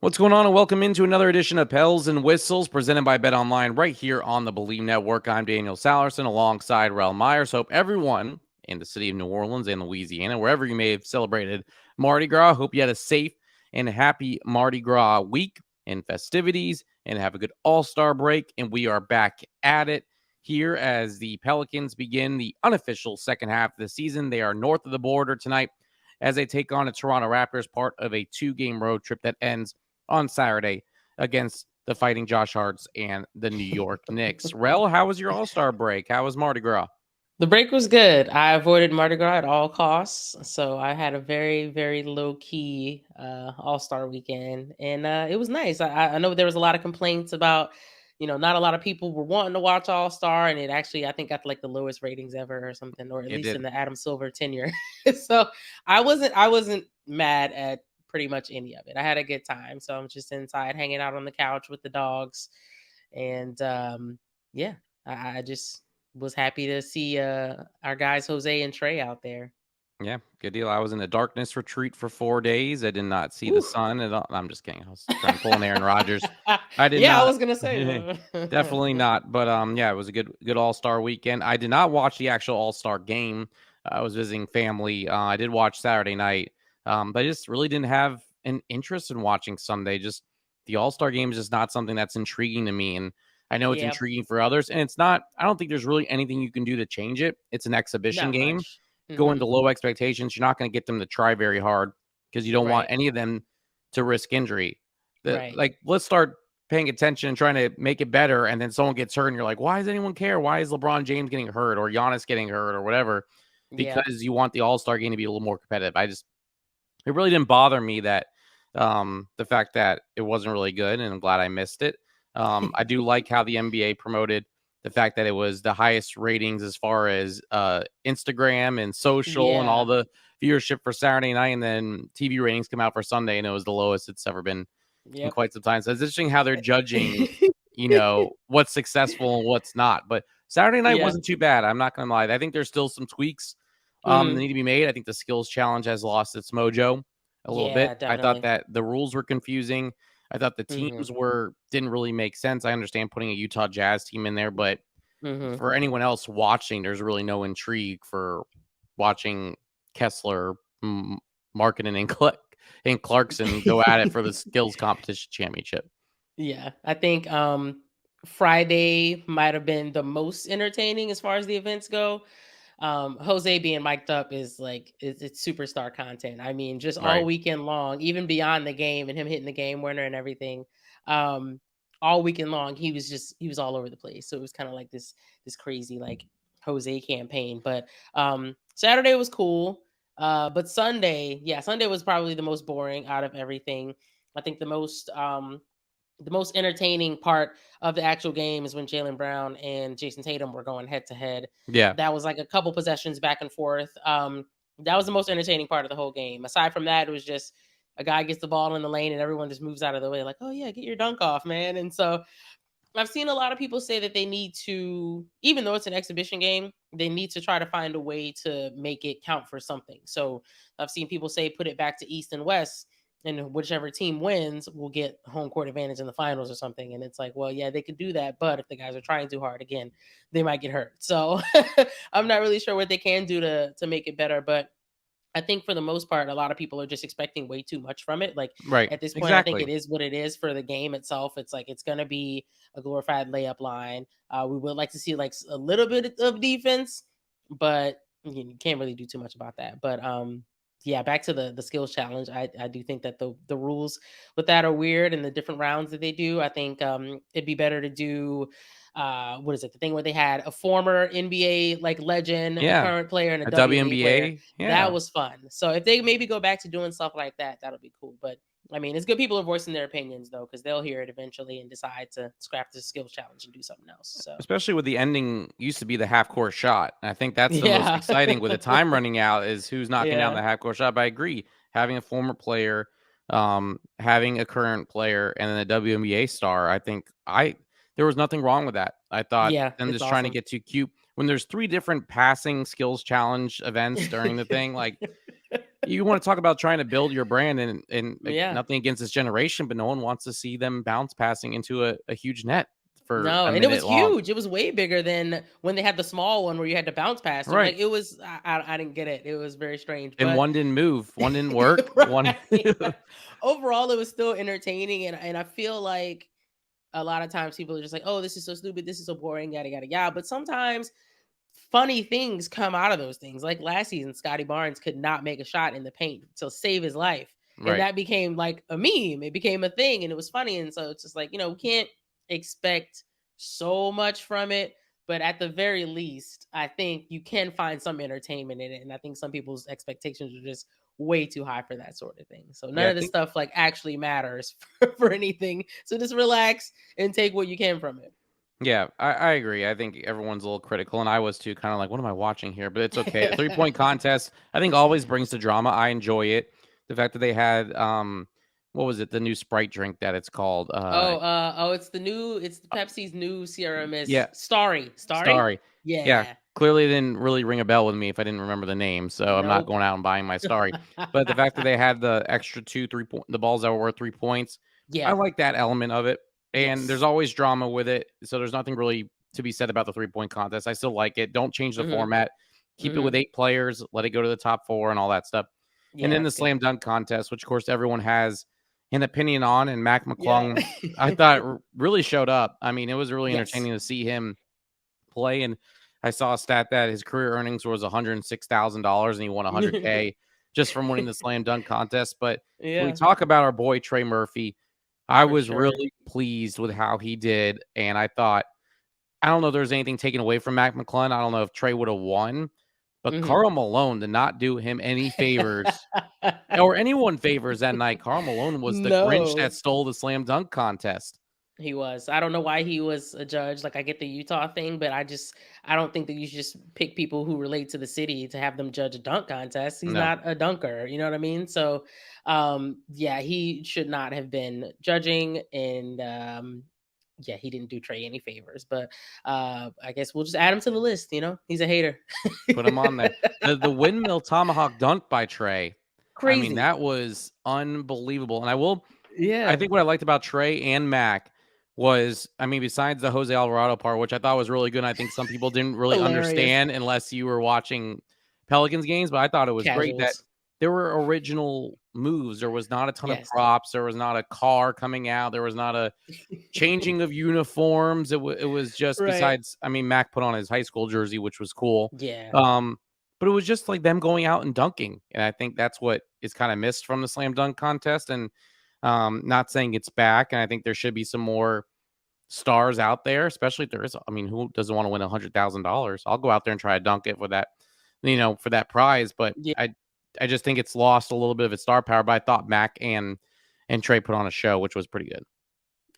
What's going on, and welcome into another edition of Pels and Whistles presented by Bet Online right here on the Believe Network. I'm Daniel Salerson alongside Rel Myers. Hope everyone in the city of New Orleans and Louisiana, wherever you may have celebrated Mardi Gras, hope you had a safe and happy Mardi Gras week and festivities and have a good All-Star break. And we are back at it here as the Pelicans begin the unofficial second half of the season. They are north of the border tonight as they take on the Toronto Raptors, part of a 2-game road trip that ends on Saturday against the Fighting Josh Harts and the New York Knicks. Rel, how was your All-Star break? How was Mardi Gras? The break was good. I avoided Mardi Gras at all costs, so I had a very, very low key All-Star weekend, and it was nice. I know there was a lot of complaints about, not a lot of people were wanting to watch All-Star, and it actually I think got like the lowest ratings ever or something, or at It least in did. the Adam Silver tenure. So I wasn't mad at pretty much any of it. I had a good time, so I'm just inside hanging out on the couch with the dogs, and yeah, I just was happy to see our guys Jose and Trey out there. Yeah, good deal. I was in a darkness retreat for 4 days. I did not see the Woo. sun at all. I'm just kidding. I was trying to pull an Aaron Rodgers. I did Yeah, I not. was gonna say. Definitely not. But yeah, it was a good All-Star weekend. I did not watch the actual All-Star game. I was visiting family. I did watch Saturday night. But I just really didn't have an interest in watching Sunday. Just the All-Star game is just not something that's intriguing to me. And I know it's Yeah, intriguing for others. And it's not, I don't think there's really anything you can do to change it. It's an exhibition not game. much. Go Hmm. into low expectations. You're not going to get them to try very hard because you don't want Right, any of them to risk injury. right. Let's start paying attention and trying to make it better, and then someone gets hurt, and you're like, why does anyone care? Why is LeBron James getting hurt or Giannis getting hurt or whatever? Yeah, Because you want the All-Star game to be a little more competitive. It really didn't bother me that the fact that it wasn't really good, and I'm glad I missed it. I do like how the NBA promoted the fact that it was the highest ratings as far as Instagram and social and all yeah, the viewership for Saturday night, and then TV ratings come out for Sunday, and it was the lowest it's ever been in yep. quite some time. So it's interesting how they're judging, what's successful and what's not. But Saturday night Yeah. wasn't too bad. I'm not going to lie. I think there's still some tweaks that Hmm. need to be made. I think the skills challenge has lost its mojo a little bit. Yeah, I thought definitely. that the rules were confusing. I thought the Hmm. teams didn't really make sense. I understand putting a Utah Jazz team in there, but Hmm. for anyone else watching, there's really no intrigue for watching Kessler, Markkinen, and Clarkson go at it for the skills competition championship. Yeah, I think Friday might have been the most entertaining as far as the events go. Jose being mic'd up is like it's superstar content. I mean, just all Right. weekend long, even beyond the game and him hitting the game winner and everything. Um, all weekend long, he was all over the place. So it was kind of like this crazy like Jose campaign. But Saturday was cool. But Sunday, yeah, Sunday was probably the most boring out of everything. I think the most entertaining part of the actual game is when Jalen Brown and Jason Tatum were going head to head. Yeah. That was like a couple possessions back and forth. That was the most entertaining part of the whole game. Aside from that, it was just a guy gets the ball in the lane and everyone just moves out of the way, like, oh yeah, get your dunk off, man. And so I've seen a lot of people say that they need to, even though it's an exhibition game, they need to try to find a way to make it count for something. So I've seen people say put it back to East and West, and whichever team wins will get home court advantage in the finals or something. And it's like, well, yeah, they could do that, but if the guys are trying too hard, again, they might get hurt. So I'm not really sure what they can do to make it better, but I think for the most part, a lot of people are just expecting way too much from it. Like Right. at this point, I think Exactly. it is what it is for the game itself. It's like it's going to be a glorified layup line. We would like to see like a little bit of defense, but you can't really do too much about that. But yeah, back to the skills challenge. I do think that the rules with that are weird and the different rounds that they do. I think it'd be better to do what is it, the thing where they had a former NBA like legend, a Yeah. current player, and a A WNBA player. WNBA. That Yeah. was fun. So if they maybe go back to doing stuff like that, that'll be cool. But I mean, it's good people are voicing their opinions though, because they'll hear it eventually and decide to scrap the skills challenge and do something else. So Especially with the ending used to be the half court shot. And I think that's the most yeah, exciting with the time running out is who's knocking down yeah, the half court shot. But I agree, having a former player, having a current player, and then a WNBA star. I think I there was nothing wrong with that. I thought yeah, them it's just trying to awesome. get too cute when there's three different passing skills challenge events during the thing. Like You want to talk about trying to build your brand, and Yeah. nothing against this generation, but no one wants to see them bounce passing into a huge net for No, a and it was minute long. huge. It was way bigger than when they had the small one where you had to bounce past them. Right. Like it was, I didn't get it. It was very strange, And but one didn't move, one didn't work, one right. Overall, it was still entertaining, and I feel like a lot of times people are just like, "Oh, this is so stupid. This is so boring." Yada yada yada. But sometimes funny things come out of those things. Like last season, Scotty Barnes could not make a shot in the paint to save his life. And right. that became like a meme. It became a thing and it was funny. And so it's just like, we can't expect so much from it. But at the very least, I think you can find some entertainment in it. And I think some people's expectations are just way too high for that sort of thing. So none Yeah, I of this think stuff like actually matters for anything. So just relax and take what you can from yeah, I agree. I think everyone's a little critical, and I was too, kind of like, what am I watching here? But it's okay. A 3-point it. contest, I think, always brings the drama. I enjoy it. The fact that they had what was it, the new Sprite drink that it's called? It's the Pepsi's new serum is Yeah, Starry. Starry? Starry. Yeah, Yeah. clearly didn't really ring a bell with me if I didn't remember the name, so I'm not Nope. going out and buying my Starry. But the fact that they had the extra 2 3 point the balls that were worth 3 points, I Yeah. like that element of it, and there's Yes. always drama with it, so there's nothing really to be said about the 3-point contest. I still like it. Don't change the Mhm. format. Keep it with Mhm. 8 players, let it go to the top 4 and all that stuff. And Yeah, then the that's good. slam dunk contest, which of course everyone has an opinion on, and Mac Yeah. McClung, I thought really showed up. I mean, it was really Yes. entertaining to see him play. And I saw a stat that his career earnings was $106,000 and he won 100K just from winning the slam dunk contest. But can we Yeah, talk about our boy Trey Murphy? I for was sure. really pleased with how he did, and I thought, I don't know if there's anything taken away from Mac McClung. I don't know if Trey would have won, but Mhm. Karl Malone did not do him any favors or anyone favors that night. Karl Malone was the Grinch that No. stole the slam dunk contest. He was. I don't know why he was a judge. Like I get the Utah thing, but I don't think that you should just pick people who relate to the city to have them judge a dunk contest. He's No, not a dunker, you know what I mean? So yeah, he should not have been judging and yeah, he didn't do Trey any favors. But I guess we'll just add him to the list, He's a hater. put him on there. The windmill tomahawk dunk by Trey, I mean, Crazy. that was unbelievable. And I Yeah. think what I liked about Trey and Mac was, I mean, besides the Jose Alvarado part, which I thought was really good, and I think some people didn't really Hilarious. understand unless you were watching Pelicans games, but I thought it was great that Casuals. there were original moves. There was not a ton of Yes. props. There was not a car coming out. There was not a changing of uniforms. It was just, Right. besides, I mean, Mac put on his high school jersey, which was cool. Yeah. Um, but it was just like them going out and dunking. And I think that's what is kind of missed from the slam dunk contest. And not saying it's back. And I think there should be some more stars out there, especially if there is. I mean, who doesn't want to win $100,000? I'll go out there and try to dunk it for that, for that prize. But Yeah. I just think it's lost a little bit of its star power. But I thought Mac and Trey put on a show, which was pretty good.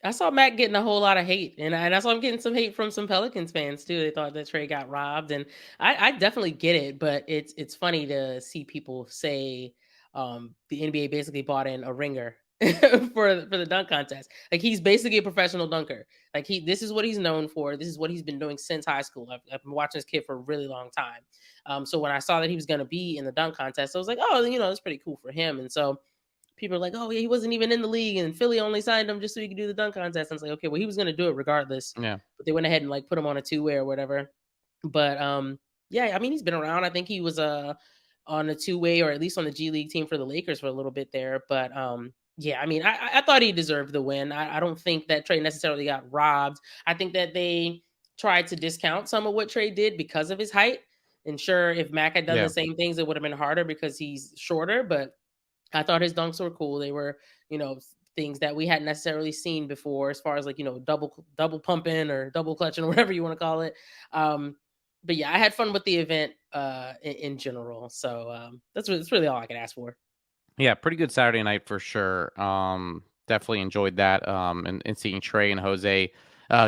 I saw Matt getting a whole lot of hate, and I saw him getting some hate from some Pelicans fans too. They thought that Trey got robbed, and I definitely get it, but it's funny to see people say the NBA basically bought in a ringer for the dunk contest. Like he's basically a professional dunker. Like this is what he's known for. This is what he's been doing since high school. I've been watching this kid for a really long time. So when I saw that he was going to be in the dunk contest, I was like, oh, that's pretty cool for him. And so people are like, "Oh yeah, he wasn't even in the league, and Philly only signed him just so he could do the dunk contest." And it's like, okay, well, he was going to do it regardless, Yeah. but they went ahead and like put him on a two-way or whatever. But yeah, I mean, he's been around. I think he was on a two-way or at least on the G League team for the Lakers for a little bit there. But yeah, I mean, I thought he deserved the win. I don't think that Trey necessarily got robbed. I think that they tried to discount some of what Trey did because of his height. And sure, if Mac had done the Yeah. same things, it would have been harder because he's shorter. But I thought his dunks were cool. They were, things that we hadn't necessarily seen before, as far as like, double pumping or double clutching or whatever you want to call it. Um, but yeah, I had fun with the event in general. So that's really all I could ask for. Yeah, pretty good Saturday night for sure. Definitely enjoyed that. And seeing Trey and Jose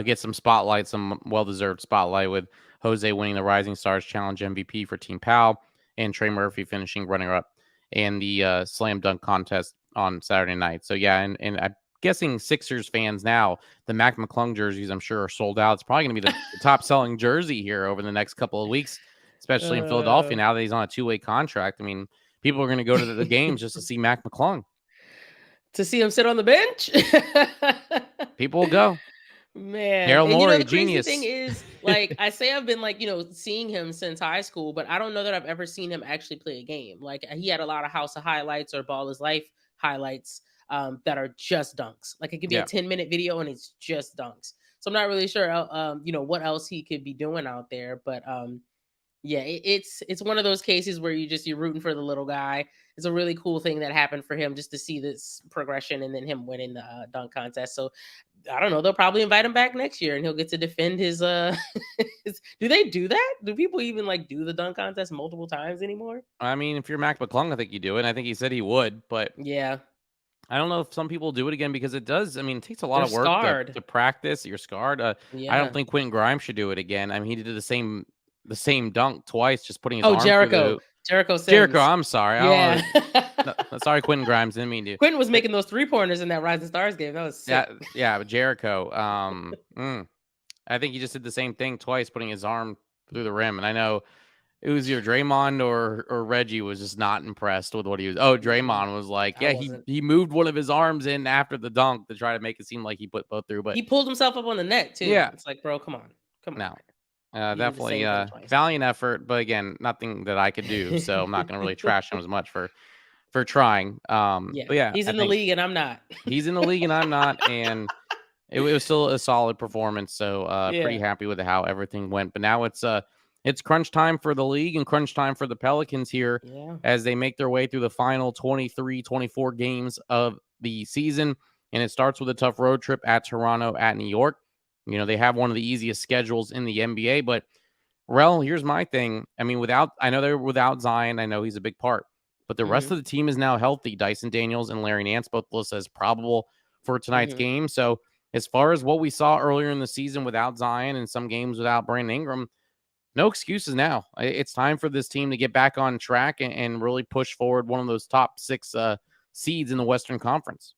get some spotlight, some well deserved spotlight, with Jose winning the Rising Stars Challenge MVP for Team Pal, and Trey Murphy finishing runner up in the slam dunk contest on Saturday night. So yeah, and I'm guessing Sixers fans now, the Mac McClung jerseys, I'm sure, are sold out. It's probably going to be the top selling jersey here over the next couple of weeks, especially in Philadelphia Uh, now that he's on a 2-way contract. I mean, people are going to go to the games just to see Mac McClung. To see him sit on the bench. People will go. Man, Daryl and Morey, the crazy thing genius. is, like, I say I've been like, seeing him since high school, but I don't know that I've ever seen him actually play a game. Like, he had a lot of House of Highlights or Ball is Life highlights that are just dunks. Like, it could be a Yeah. 10-minute video and it's just dunks. So I'm not really sure, what else he could be doing out there, but yeah, it's one of those cases where you're rooting for the little guy. It's a really cool thing that happened for him just to see this progression and then him winning the dunk contest. So I don't know. They'll probably invite him back next year, and he'll get to defend his. Do they do that? Do people even like do the dunk contest multiple times anymore? I mean, if you're Mac McClung, I think you do it. I think he said he would, but Yeah, I don't know if some people do it again because it does. I mean, it takes a lot they're of work scarred. to practice. You're scarred. I don't Yeah. think Quentin Grimes should do it again. I mean, he did the same dunk twice, just putting his Oh, arm through the Jericho. hoop. Jericho Jericho, Sims. I'm sorry. I Yeah. don't know. No, sorry, Quentin Grimes. Didn't mean to. Quentin was But making those 3-pointers in that Rising Stars game. That was yeah, sick. yeah, but Jericho. I think he just did the same thing twice, putting his arm through the rim. And I know it was either Draymond or Reggie was just not impressed with what he was. Oh, Mm-mm, Draymond was like, I yeah, he wasn't. he moved one of his arms in after the dunk to try to make it seem like he put both through. But He pulled himself up on the net too. yeah, It's like, bro, come on, no, man. You did the definitely same thing twice. valiant effort. But again, nothing that I could do. So I'm not going to really trash him as much for trying. Yeah, But yeah, he's I in the think league and I'm not. he's in the league and I'm not, and it was still a solid performance, so pretty Yeah, happy with how everything went. But now it's crunch time for the league and crunch time for the Pelicans here yeah, as they make their way through the final 23, 24 games of the season. And it starts with a tough road trip at Toronto, at New York. They have one of the easiest schedules in the NBA, but Rel, here's my thing. I mean, I know they're without Zion. I know he's a big part, but the rest hmm of the team is now healthy. Dyson Daniels and Larry Nance both listed as probable for tonight's hmm game. So, as far as what we saw earlier in the season without Zion and some games without Brandon Ingram, no excuses now. It's time for this team to get back on track and really push forward one of those top six seeds in the Western Conference.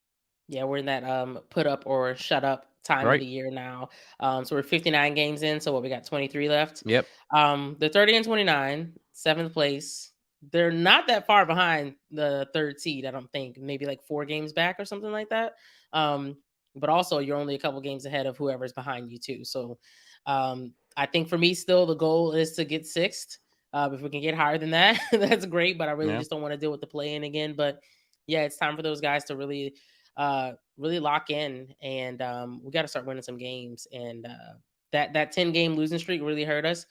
Yeah, we're in that put up or shut up time of Right? the year now. So we're 59 games in. So what, we got 23 left. Yep. They're 30 and 29, seventh place. They're not that far behind the third seed, I don't think. Maybe like 4 games back or something like that. But also you're only a couple games ahead of whoever's behind you too. So I think for me, still the goal is to get sixth. If we can get higher than that, that's great. But I really Yeah. just don't want to deal with the play in again. But yeah, it's time for those guys to really lock in, and we got to start winning some games. And that 10-game losing streak really hurt us.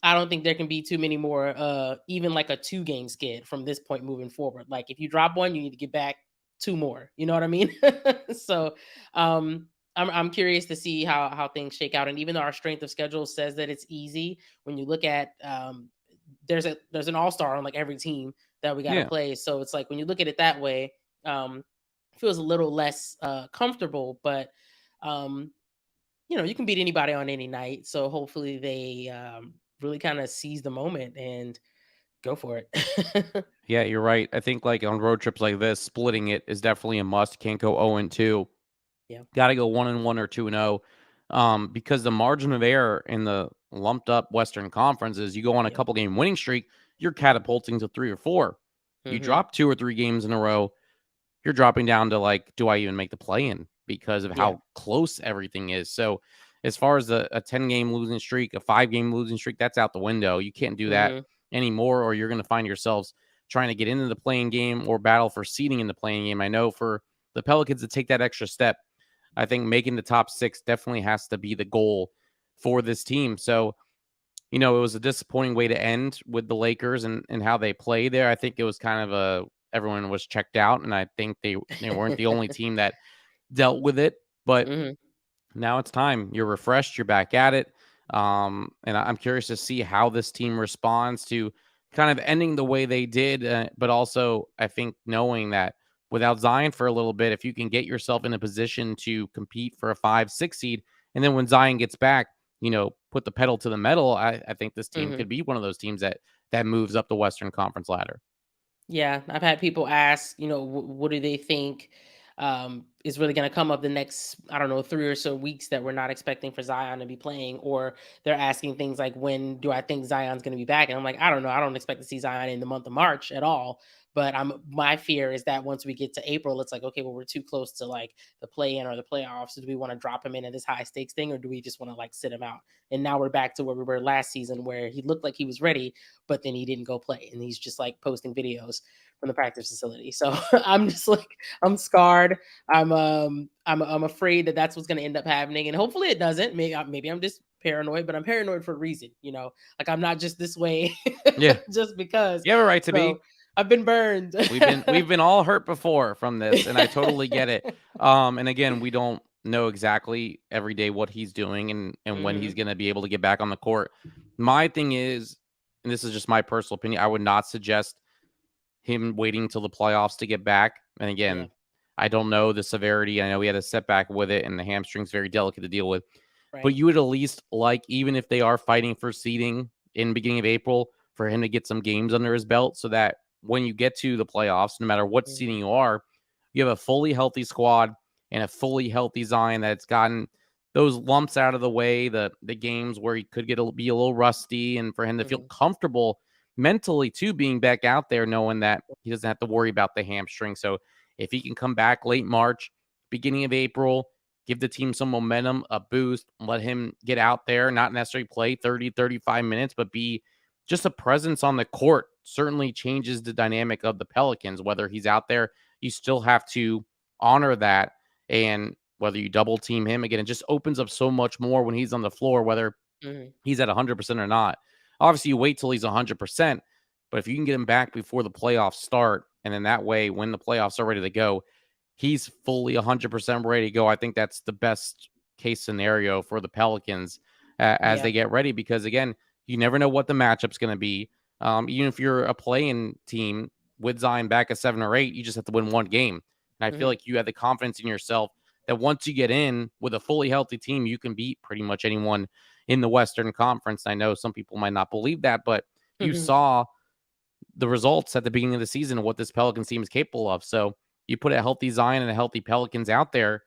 I don't think there can be too many more, even like a 2-game skid from this point moving forward. Like, if you drop one, you need to get back 2 more. You know what I mean? So I'm curious to see how things shake out. And even though our strength of schedule says that it's easy, when you look at there's an all-star on like every team that we got to Yeah. play. So it's like, when you look at it that way, feels a little less comfortable. But um, you can beat anybody on any night. So hopefully they really kind of seize the moment and go for it. Yeah, you're right. I think like on road trips like this, splitting it is definitely a must. Can't go 0-2. Yeah. Got to go 1-1 or 2-0, because the margin of error in the lumped up Western Conference is you go on a Yeah. couple game winning streak, you're catapulting to 3 or 4. You hmm drop 2 or 3 games in a row, you're dropping down to like, do I even make the play in because of Yeah. how close everything is? So, as far as a 10-game losing streak, a 5-game losing streak, that's out the window. You can't do that hmm anymore, or you're going to find yourselves trying to get into the playing game or battle for seeding in the playing game. I know for the Pelicans to take that extra step, I think making the top 6 definitely has to be the goal for this team. So, it was a disappointing way to end with the Lakers and how they play there. I think it was kind of everyone was checked out, and I think they weren't the only team that dealt with it. But hmm now it's time. You're refreshed. You're back at it. And I'm curious to see how this team responds to kind of ending the way they did. But also, I think knowing that without Zion for a little bit, if you can get yourself in a position to compete for a 5-6 seed, and then when Zion gets back, put the pedal to the metal, I think this team hmm could be one of those teams that moves up the Western Conference ladder. Yeah. I've had people ask, what do they think? is really going to come up the next, I don't know, 3 or so weeks that we're not expecting for Zion to be playing, or they're asking things like, when do I think Zion's going to be back? And I'm like, I don't know. I don't expect to see Zion in the month of March at all. But my fear is that once we get to April, it's like, okay, well, we're too close to like the play in or the playoffs. So do we want to drop him in at this high stakes thing, or do we just want to like sit him out? And now we're back to where we were last season, where he looked like he was ready, but then he didn't go play, and he's just like posting videos from the practice facility. So I'm just like, I'm scarred. I'm afraid that that's what's going to end up happening, and hopefully it doesn't. Maybe I'm just paranoid, but I'm paranoid for a reason. Like I'm not just this way Yeah, just because. you have a right to So be. I've been burned. We've been all hurt before from this, and I totally get it. And again, we don't know exactly every day what he's doing and when he's Hmm. going to be able to get back on the court. My thing is, and this is just my personal opinion, I would not suggest him waiting until the playoffs to get back. And Yeah. again, I don't know the severity. I know he had a setback with it, and the hamstring's very delicate to deal with. But Right. you would at least like, even if they are fighting for seeding in the beginning of April, for him to get some games under his belt so that when you get to the playoffs, no matter what seeding Hmm. you are, you have a fully healthy squad and a fully healthy Zion that's gotten those lumps out of the way, the games where he could be a little rusty, and for him to feel Hmm. comfortable mentally too, being back out there, knowing that he doesn't have to worry about the hamstring. So if he can come back late March, beginning of April, give the team some momentum, a boost, let him get out there, not necessarily play 30, 35 minutes, but be just a presence on the court, certainly changes the dynamic of the Pelicans. Whether he's out there, you still have to honor that. And whether you double team him, again, it just opens up so much more when he's on the floor, whether Hmm. he's at 100% or not. Obviously, you wait till he's 100%, but if you can get him back before the playoffs start, and then that way, when the playoffs are ready to go, he's fully 100% ready to go. I think that's the best case scenario for the Pelicans as Yeah. they get ready, because again, you never know what the matchup's going to be. Even if you're a playing team with Zion back at 7 or 8, you just have to win one game. And I feel Hmm. like you have the confidence in yourself that once you get in with a fully healthy team, you can beat pretty much anyone in the Western Conference. I know some people might not believe that, but you Hmm. saw the results at the beginning of the season of what this Pelicans team is capable of. So you put a healthy Zion and a healthy Pelicans out there,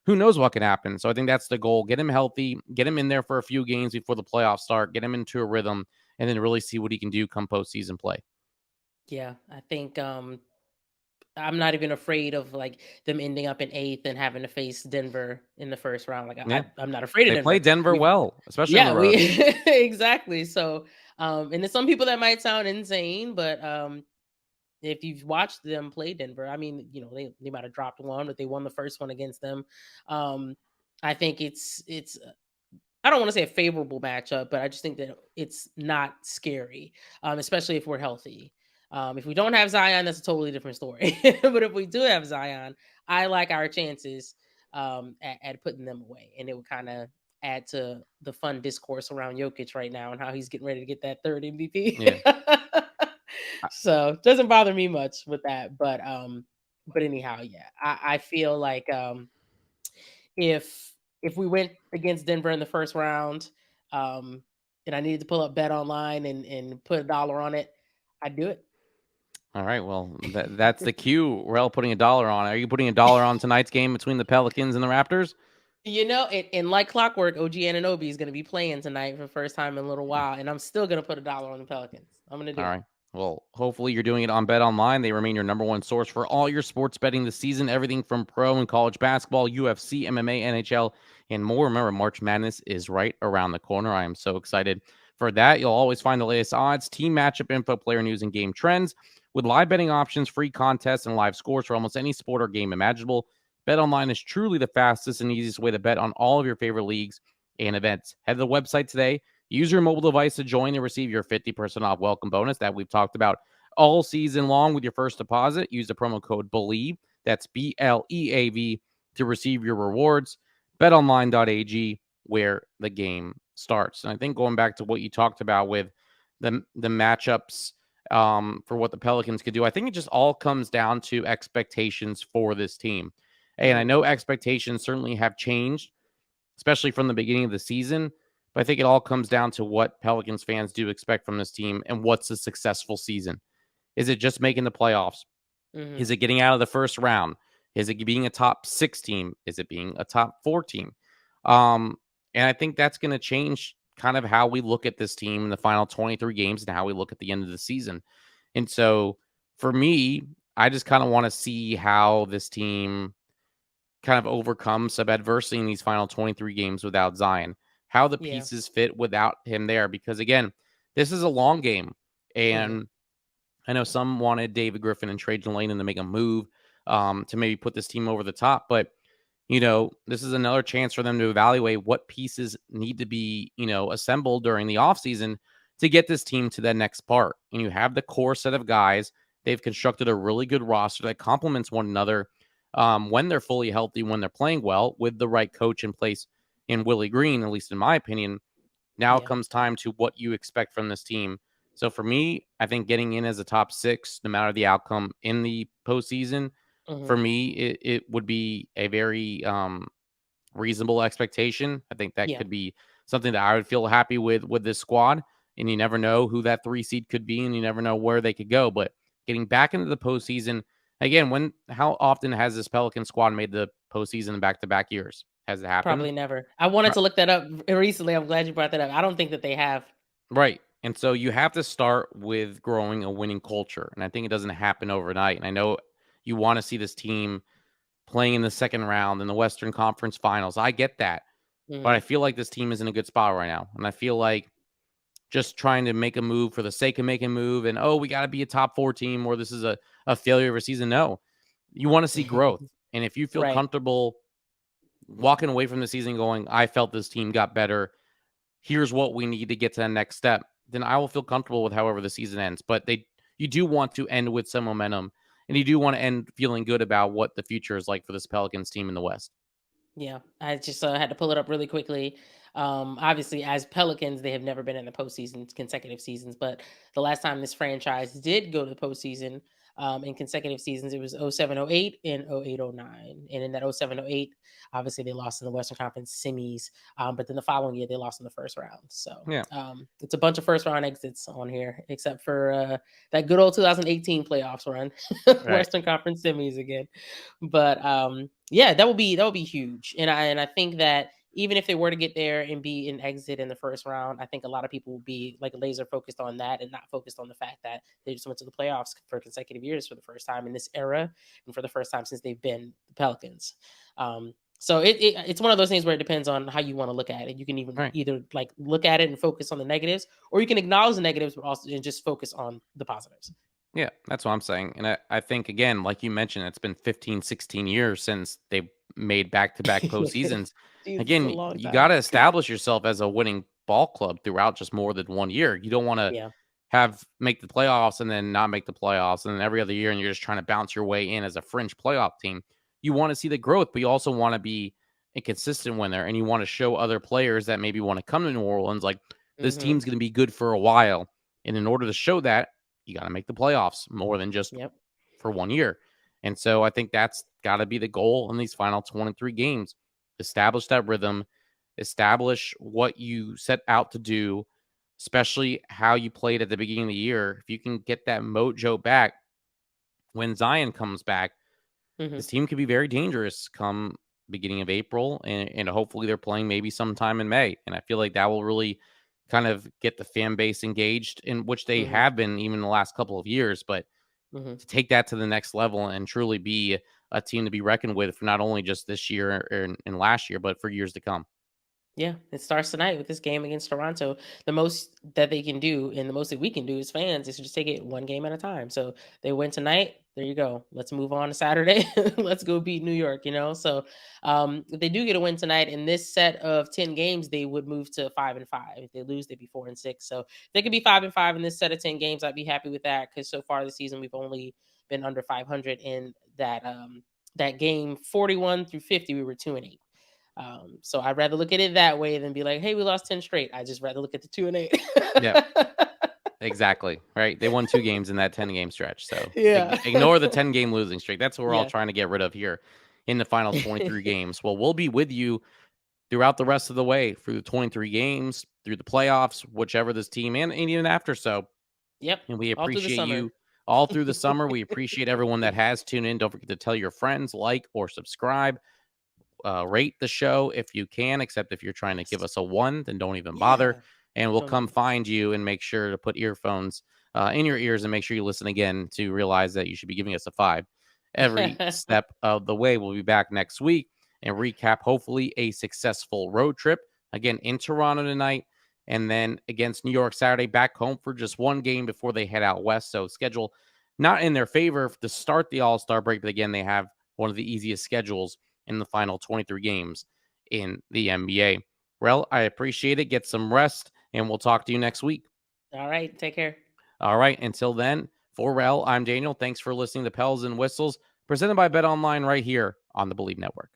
who knows what can happen. So I think that's the goal. Get him healthy, get him in there for a few games before the playoffs start, get him into a rhythm, and then really see what he can do come postseason play. Yeah. I think I'm not even afraid of like them ending up in eighth and having to face Denver in the first round. Like Yeah. I'm not afraid of They play Denver. Denver We've well, especially on the Yeah, road. we exactly. So and to some people that might sound insane, but if you've watched them play Denver, I mean, they might have dropped one, but they won the first one against them. Um I think it's I don't want to say a favorable matchup, but I just think that it's not scary, especially if we're healthy. If we don't have Zion, that's a totally different story. But if we do have Zion, I like our chances at putting them away, and it would kind of add to the fun discourse around Jokic right now and how he's getting ready to get that third MVP. Yeah. So it doesn't bother me much with that, but anyhow, yeah, I feel like if we went against Denver in the first round, um, and I needed to pull up Bet Online and put $1 on it, I'd do it. All right. Well, that's the cue. We're all putting $1 on. Are you putting $1 on tonight's game between the Pelicans and the Raptors? And like clockwork, OG Ananobi is going to be playing tonight for the first time in a little while, and I'm still going to put $1 on the Pelicans. I'm going to All do it. right. Well, hopefully you're doing it on Bet Online. They remain your number one source for all your sports betting this season. Everything from pro and college basketball, UFC, MMA, NHL, and more. Remember, March Madness is right around the corner. I am so excited for that. You'll always find the latest odds, team matchup info, player news, and game trends with live betting options, free contests, and live scores for almost any sport or game imaginable. Bet Online is truly the fastest and easiest way to bet on all of your favorite leagues and events. Head to the website today. Use your mobile device to join and receive your 50% off welcome bonus that we've talked about all season long with your first deposit. Use the promo code BELIEVE, that's BLEAV, to receive your rewards. BetOnline.ag, where the game starts. And I think going back to what you talked about with the matchups for what the Pelicans could do, I think it just all comes down to expectations for this team. And I Hmm. know expectations certainly have changed, especially from the beginning of the season. But I think it all comes down to what Pelicans fans do expect from this team and what's a successful season. Is it just making the playoffs? Hmm. Is it getting out of the first round? Is it being a top 6 team? Is it being a top 4 team? Um, and I think that's going to change kind of how we look at this team in the final 23 games and how we look at the end of the season. And so for me, I just kind of want to see how this team kind of overcomes some adversity in these final 23 games without Zion, how the Yeah. pieces fit without him there. Because again, this is a long game. Hmm. And I know some wanted David Griffin and Trey Delaney to make a move to maybe put this team over the top. But, this is another chance for them to evaluate what pieces need to be, assembled during the offseason to get this team to that next part. And you have the core set of guys. They've constructed a really good roster that complements one another when they're fully healthy, when they're playing well, with the right coach in place in Willie Green, at least in my opinion. Now it Yeah. comes time to what you expect from this team. So for me, I think getting in as a top 6, no matter the outcome in the postseason, Hmm. for me, it would be a very reasonable expectation. I think that Yeah. could be something that I would feel happy with this squad. And you never know who that 3 seed could be, and you never know where they could go. But getting back into the postseason again, how often has this Pelican squad made the postseason in back-to-back years? Has it happened? Probably never. I wanted to look that up recently. I'm glad you brought that up. I don't think that they have. Right. And so you have to start with growing a winning culture. And I think it doesn't happen overnight. And I know you want to see this team playing in the second round in the Western Conference Finals. I get that. But I Hmm. feel like this team is in a good spot right now. And I feel like just trying to make a move for the sake of making a move and, oh, we got to be a top 4 team or this is a failure of a season. No, you want to see growth. And if you feel Right. comfortable walking away from the season going, I felt this team got better, here's what we need to get to the next step, then I will feel comfortable with however the season ends. But you do want to end with some momentum, and you do want to end feeling good about what the future is like for this Pelicans team in the West. Yeah, I just had to pull it up really quickly. Obviously, as Pelicans, they have never been in the postseason consecutive seasons. But the last time this franchise did go to the postseason in consecutive seasons, it was 07-08 and 08-09. And in that 07-08, obviously they lost in the Western Conference semis. But then the following year, they lost in the first round. So Yeah, it's a bunch of first round exits on here, except for that good old 2018 playoffs run, right. Western Conference semis again. But yeah, that would be huge. And I think that even if they were to get there and be an exit in the first round, I think a lot of people will be like laser focused on that and not focused on the fact that they just went to the playoffs for consecutive years for the first time in this era and for the first time since they've been the Pelicans. So it's one of those things where it depends on how you want to look at it. You can even Right. either like look at it and focus on the negatives, or you can acknowledge the negatives, but also and just focus on the positives. Yeah, that's what I'm saying. And I think, again, like you mentioned, it's been 15, 16 years since they made back to back postseasons. Jesus, a Again, long you time. got to establish yourself as a winning ball club throughout just more than one year. You don't want to Yeah. make the playoffs and then not make the playoffs and then every other year and you're just trying to bounce your way in as a fringe playoff team. You want to see the growth, but you also want to be a consistent winner and you want to show other players that maybe want to come to New Orleans like this Hmm. team's going to be good for a while. And in order to show that, you got to make the playoffs more than just Yep. for one year. And so I think that's got to be the goal in these final 23 games. Establish that rhythm, establish what you set out to do, especially how you played at the beginning of the year. If you can get that mojo back when Zion comes back, Hmm. this team could be very dangerous come beginning of April. And hopefully they're playing maybe sometime in May. And I feel like that will really kind of get the fan base engaged, in which they Hmm. have been even the last couple of years. But Hmm. to take that to the next level and truly be a team to be reckoned with for not only just this year and last year, but for years to come. Yeah, it starts tonight with this game against Toronto. The most that they can do, and the most that we can do as fans, is just take it one game at a time. So they win tonight. There you go. Let's move on to Saturday. Let's go beat New York. So if they do get a win tonight in this set of 10 games, they would move to 5-5. If they lose, they'd be 4-6. So if they could be 5-5 in this set of 10 games, I'd be happy with that because so far this season we've only been under 500 in that game 41 through 50. We were 2-8. So I'd rather look at it that way than be like, hey, we lost 10 straight. I just rather look at the 2-8. Yeah, exactly. Right. They won 2 games in that 10-game stretch. So Yeah. ignore the 10-game losing streak. That's what we're all Yeah. trying to get rid of here in the final 23 games. Well, we'll be with you throughout the rest of the way through the 23 games, through the playoffs, whichever this team and even after. So, Yep. and we All through the appreciate summer. you all through the summer. We appreciate everyone that has tuned in. Don't forget to tell your friends, like or subscribe. Rate the show if you can, except if you're trying to give us a 1, then don't even bother. Yeah. And we'll Don't come even. find you and make sure to put earphones in your ears and make sure you listen again to realize that you should be giving us a 5 every step of the way. We'll be back next week and recap, hopefully, a successful road trip. Again, in Toronto tonight, and then against New York Saturday, back home for just one game before they head out west. So, schedule not in their favor to start the All Star break, but again, they have one of the easiest schedules in the final 23 games in the NBA. Rel, I appreciate it. Get some rest, and we'll talk to you next week. All right. Take care. All right. Until then, for Rel, I'm Daniel. Thanks for listening to Pels and Whistles, presented by Bet Online right here on the Believe Network.